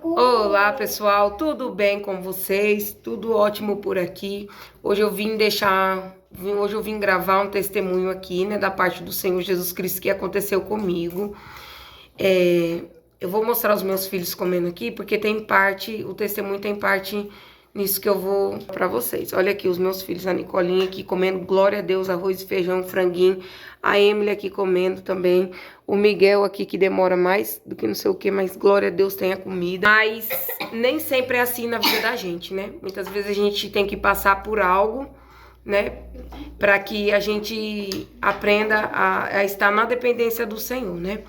Olá pessoal, tudo bem com vocês? Tudo ótimo por aqui. Hoje eu vim gravar um testemunho aqui, né, da parte do Senhor Jesus Cristo que aconteceu comigo. Eu vou mostrar os meus filhos comendo aqui, porque o testemunho tem parte nisso que eu vou pra vocês. Olha aqui os meus filhos, a Nicolinha aqui comendo, glória a Deus, arroz e feijão, franguinho. A Emily aqui comendo também. O Miguel aqui que demora mais do que não sei o que, mas glória a Deus tem a comida. Mas nem sempre é assim na vida da gente, né? Muitas vezes a gente tem que passar por algo, né? Para que a gente aprenda a estar na dependência do Senhor, né?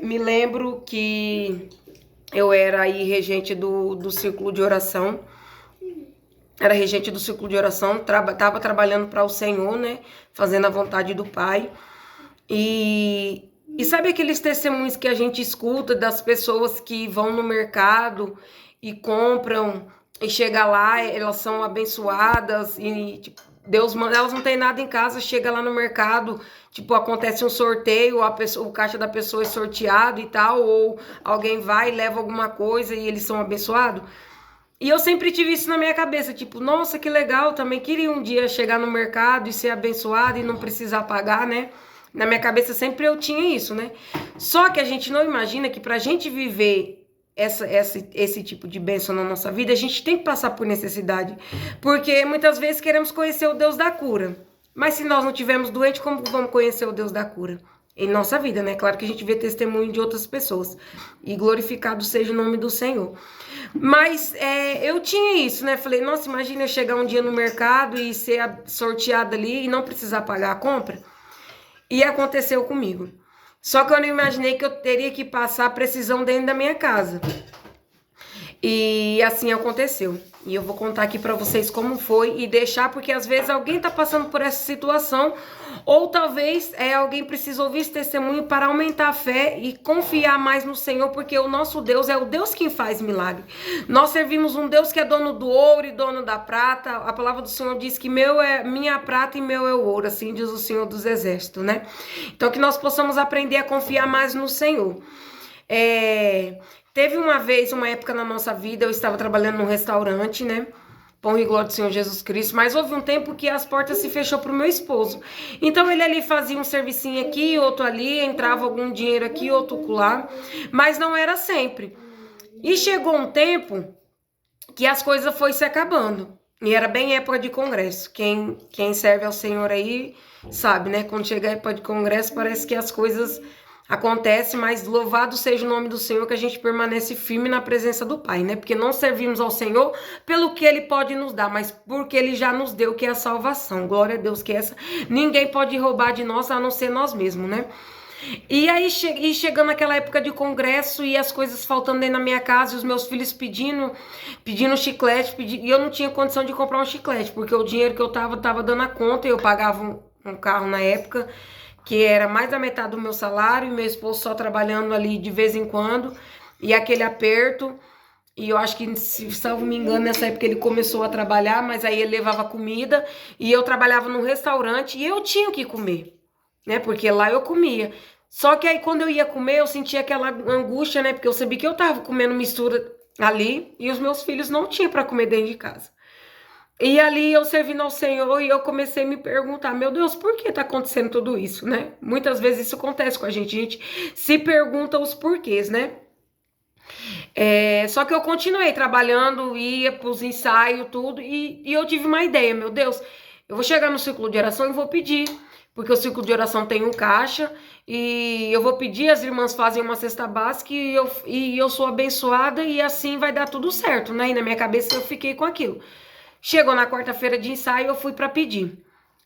Me lembro que eu era aí regente do círculo de oração. Era regente do círculo de oração, tava trabalhando para o Senhor, né? Fazendo a vontade do Pai. E sabe aqueles testemunhos que a gente escuta das pessoas que vão no mercado e compram e chega lá, elas são abençoadas e tipo, Deus manda, elas não têm nada em casa, chega lá no mercado, tipo, acontece um sorteio, o caixa da pessoa é sorteado e tal, ou alguém vai e leva alguma coisa e eles são abençoados. E eu sempre tive isso na minha cabeça, tipo, nossa, que legal, também queria um dia chegar no mercado e ser abençoado e não precisar pagar, né? Na minha cabeça sempre eu tinha isso, né? Só que a gente não imagina que pra gente viver esse tipo de bênção na nossa vida, a gente tem que passar por necessidade. Porque muitas vezes queremos conhecer o Deus da cura. Mas se nós não tivermos doente, como vamos conhecer o Deus da cura? Em nossa vida, né? Claro que a gente vê testemunho de outras pessoas. E glorificado seja o nome do Senhor. Mas eu tinha isso, né? Falei, nossa, imagina eu chegar um dia no mercado e ser sorteada ali e não precisar pagar a compra. E aconteceu comigo. Só que eu não imaginei que eu teria que passar a precisão dentro da minha casa. E assim aconteceu. E eu vou contar aqui pra vocês como foi e deixar, porque às vezes alguém tá passando por essa situação, ou talvez alguém precisa ouvir esse testemunho para aumentar a fé e confiar mais no Senhor, porque o nosso Deus é o Deus quem faz milagre. Nós servimos um Deus que é dono do ouro e dono da prata. A palavra do Senhor diz que meu é minha prata e meu é o ouro, assim diz o Senhor dos Exércitos, né? Então que nós possamos aprender a confiar mais no Senhor. Teve uma vez, uma época na nossa vida, eu estava trabalhando num restaurante, né? Pão e glória do Senhor Jesus Cristo, mas houve um tempo que as portas se fechou pro meu esposo. Então ele ali fazia um servicinho aqui, outro ali, entrava algum dinheiro aqui, outro lá, mas não era sempre. E chegou um tempo que as coisas foi se acabando. E era bem época de congresso. Quem serve ao Senhor aí sabe, né? Quando chega a época de congresso, parece que as coisas acontecem, mas louvado seja o nome do Senhor, que a gente permanece firme na presença do Pai, né? Porque não servimos ao Senhor pelo que Ele pode nos dar, mas porque Ele já nos deu, que é a salvação. Glória a Deus, que essa ninguém pode roubar de nós, a não ser nós mesmos, né? E aí, chegando aquela época de congresso e as coisas faltando aí na minha casa, e os meus filhos pedindo chiclete, e eu não tinha condição de comprar um chiclete, porque o dinheiro que eu tava dando a conta, e eu pagava um carro na época, que era mais da metade do meu salário, e meu esposo só trabalhando ali de vez em quando, e aquele aperto. E eu acho que, se não me engano, nessa época ele começou a trabalhar, mas aí ele levava comida, e eu trabalhava num restaurante, e eu tinha que comer, né? Porque lá eu comia. Só que aí quando eu ia comer, eu sentia aquela angústia, né? Porque eu sabia que eu tava comendo mistura ali e os meus filhos não tinham para comer dentro de casa. E ali eu servindo ao Senhor e eu comecei a me perguntar, meu Deus, por que tá acontecendo tudo isso, né? Muitas vezes isso acontece com a gente se pergunta os porquês, né? Só que eu continuei trabalhando, ia pros ensaios, tudo, e eu tive uma ideia, meu Deus, eu vou chegar no círculo de oração e vou pedir, porque o círculo de oração tem um caixa, e eu vou pedir, as irmãs fazem uma cesta básica, e eu sou abençoada, e assim vai dar tudo certo, né? E na minha cabeça eu fiquei com aquilo. Chegou na quarta-feira de ensaio, eu fui pra pedir,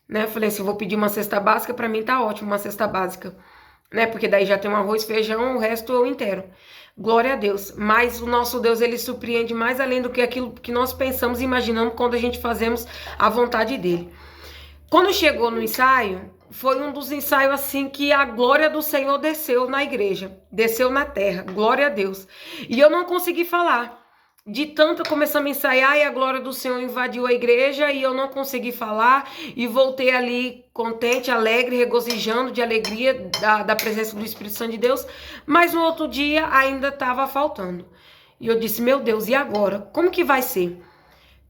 né? Eu falei assim, eu vou pedir uma cesta básica, pra mim tá ótimo, uma cesta básica, né? Porque daí já tem um arroz, feijão, o resto eu inteiro. Glória a Deus. Mas o nosso Deus, ele surpreende mais além do que aquilo que nós pensamos e imaginamos quando a gente fazemos a vontade dele. Quando chegou no ensaio, foi um dos ensaios assim que a glória do Senhor desceu na igreja, desceu na terra, glória a Deus. E eu não consegui falar. de tanto começamos a ensaiar e a glória do Senhor invadiu a igreja e eu não consegui falar e voltei ali contente, alegre, regozijando de alegria da presença do Espírito Santo de Deus, mas no outro dia ainda estava faltando. E eu disse, meu Deus, e agora? Como que vai ser?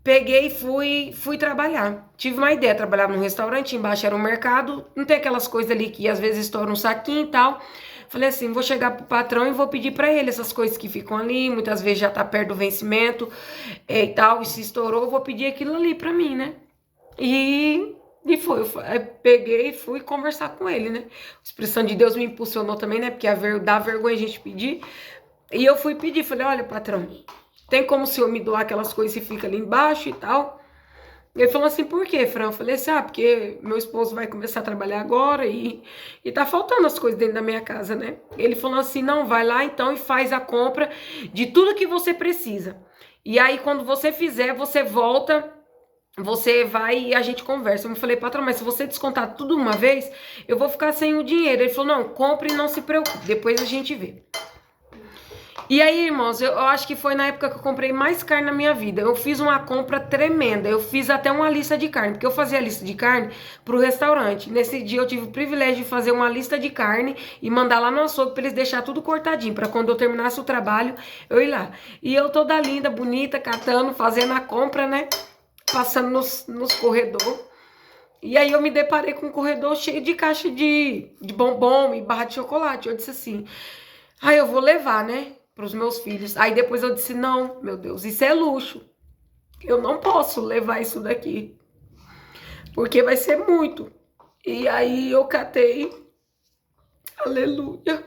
Peguei e fui trabalhar. Tive uma ideia, trabalhava num restaurante, embaixo era um mercado, não tem aquelas coisas ali que às vezes estouram um saquinho e tal. Falei assim, vou chegar pro patrão e vou pedir pra ele essas coisas que ficam ali, muitas vezes já tá perto do vencimento e tal, e se estourou, eu vou pedir aquilo ali pra mim, né? E foi, eu peguei e fui conversar com ele, né? O Espírito Santo de Deus me impulsionou também, né? Porque dá vergonha a gente pedir. E eu fui pedir, falei, olha, patrão, tem como o senhor me doar aquelas coisas que ficam ali embaixo e tal? Ele falou assim, por quê, Fran? Eu falei assim, porque meu esposo vai começar a trabalhar agora e tá faltando as coisas dentro da minha casa, né? Ele falou assim, não, vai lá então e faz a compra de tudo que você precisa. E aí, quando você fizer, você volta, você vai e a gente conversa. Eu falei, patrão, mas se você descontar tudo uma vez, eu vou ficar sem o dinheiro. Ele falou, não, compre e não se preocupe, depois a gente vê. E aí, irmãos, eu acho que foi na época que eu comprei mais carne na minha vida. Eu fiz uma compra tremenda. Eu fiz até uma lista de carne, porque eu fazia a lista de carne pro restaurante. Nesse dia eu tive o privilégio de fazer uma lista de carne e mandar lá no açougue para eles deixar tudo cortadinho, para quando eu terminasse o trabalho, eu ir lá. E eu toda linda, bonita, catando, fazendo a compra, né? Passando nos corredores. E aí eu me deparei com um corredor cheio de caixa de bombom e barra de chocolate. Eu disse assim, eu vou levar, né? Para os meus filhos. Aí depois eu disse, não, meu Deus, isso é luxo. Eu não posso levar isso daqui, porque vai ser muito. E aí eu catei, aleluia.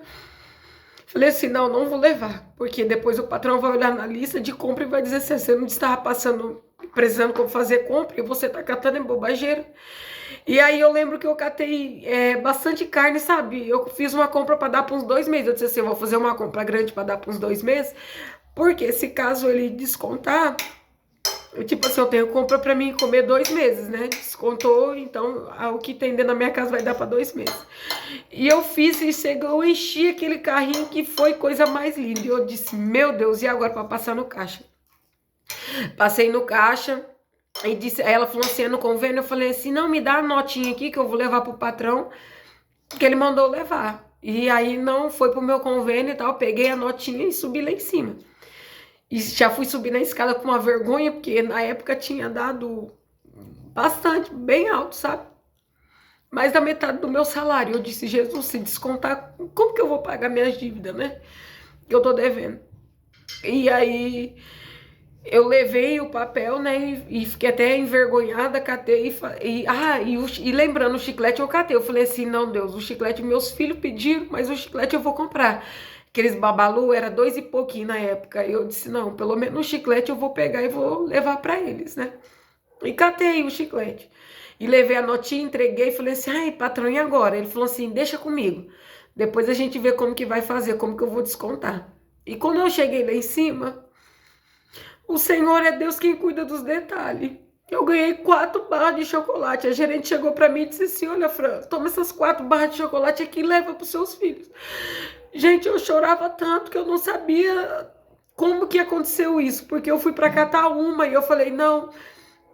Falei assim, não vou levar, porque depois o patrão vai olhar na lista de compra e vai dizer assim, você não estava passando, precisando como fazer compra, e você tá catando em bobageira. E aí eu lembro que eu catei bastante carne, sabe? Eu fiz uma compra para dar para uns 2 meses. Eu disse assim, eu vou fazer uma compra grande para dar para uns 2 meses, porque se caso ele descontar, tipo assim, eu tenho compra para mim comer 2 meses, né? Descontou, então o que tem dentro da minha casa vai dar para 2 meses. E eu fiz e chegou, eu enchi aquele carrinho que foi coisa mais linda. E eu disse, meu Deus, e agora para passar no caixa? Passei no caixa. Aí ela falou assim, no convênio, eu falei assim, não, me dá a notinha aqui que eu vou levar pro patrão, que ele mandou levar. E aí não foi pro meu convênio e tal, peguei a notinha e subi lá em cima. E já fui subir na escada com uma vergonha, porque na época tinha dado bastante, bem alto, sabe? Mais da metade do meu salário. Eu disse, Jesus, se descontar, como que eu vou pagar minhas dívidas, né? Que eu tô devendo. E aí eu levei o papel, né, e fiquei até envergonhada, catei, e lembrando o chiclete eu catei, eu falei assim, não Deus, o chiclete meus filhos pediram, mas o chiclete eu vou comprar. Aqueles babalu era 2 e pouquinho na época, e eu disse, não, pelo menos o chiclete eu vou pegar e vou levar pra eles, né. E catei o chiclete, e levei a notinha, entreguei, e falei assim, patrão, e agora? Ele falou assim, deixa comigo, depois a gente vê como que vai fazer, como que eu vou descontar. E quando eu cheguei lá em cima, o Senhor é Deus quem cuida dos detalhes. Eu ganhei 4 barras de chocolate. A gerente chegou para mim e disse assim, olha, Fran, toma essas 4 barras de chocolate aqui e leva para os seus filhos. Gente, eu chorava tanto que eu não sabia como que aconteceu isso, porque eu fui para catar uma e eu falei, não,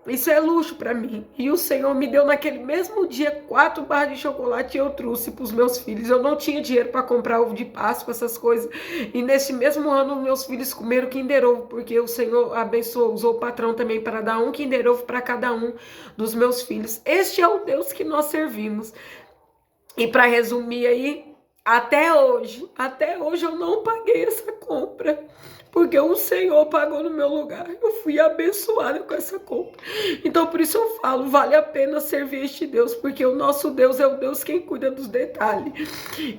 isso é luxo para mim. E o Senhor me deu naquele mesmo dia 4 barras de chocolate e eu trouxe para os meus filhos. Eu não tinha dinheiro para comprar ovo de Páscoa, essas coisas. E nesse mesmo ano, meus filhos comeram Kinder Ovo, porque o Senhor abençoou, usou o patrão também para dar um Kinder Ovo para cada um dos meus filhos. Este é o Deus que nós servimos. E para resumir aí, até hoje eu não paguei essa compra, porque o Senhor pagou no meu lugar. Eu fui abençoada com essa compra. Então, por isso eu falo, vale a pena servir este Deus, porque o nosso Deus é o Deus quem cuida dos detalhes.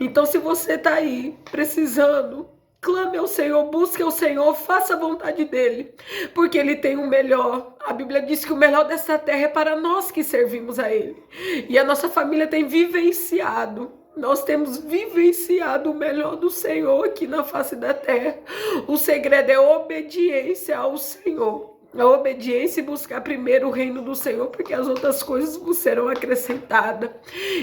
Então, se você tá aí precisando, clame ao Senhor, busque ao Senhor, faça a vontade dEle, porque Ele tem o melhor. A Bíblia diz que o melhor dessa terra é para nós que servimos a Ele. E a nossa família tem vivenciado, nós temos vivenciado o melhor do Senhor aqui na face da terra. O segredo é obediência ao Senhor. a obediência e buscar primeiro o reino do Senhor, porque as outras coisas vos serão acrescentadas.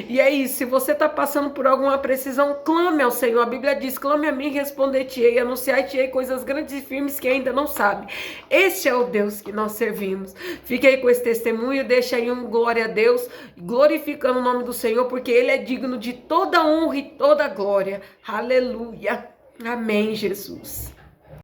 E é isso, se você está passando por alguma precisão, clame ao Senhor. A Bíblia diz, clame a mim e responder-te-ei, anunciar-te-ei coisas grandes e firmes que ainda não sabe. Este é o Deus que nós servimos. Fique aí com esse testemunho, deixa aí um glória a Deus, glorificando o nome do Senhor, porque Ele é digno de toda honra e toda glória. Aleluia. Amém, Jesus.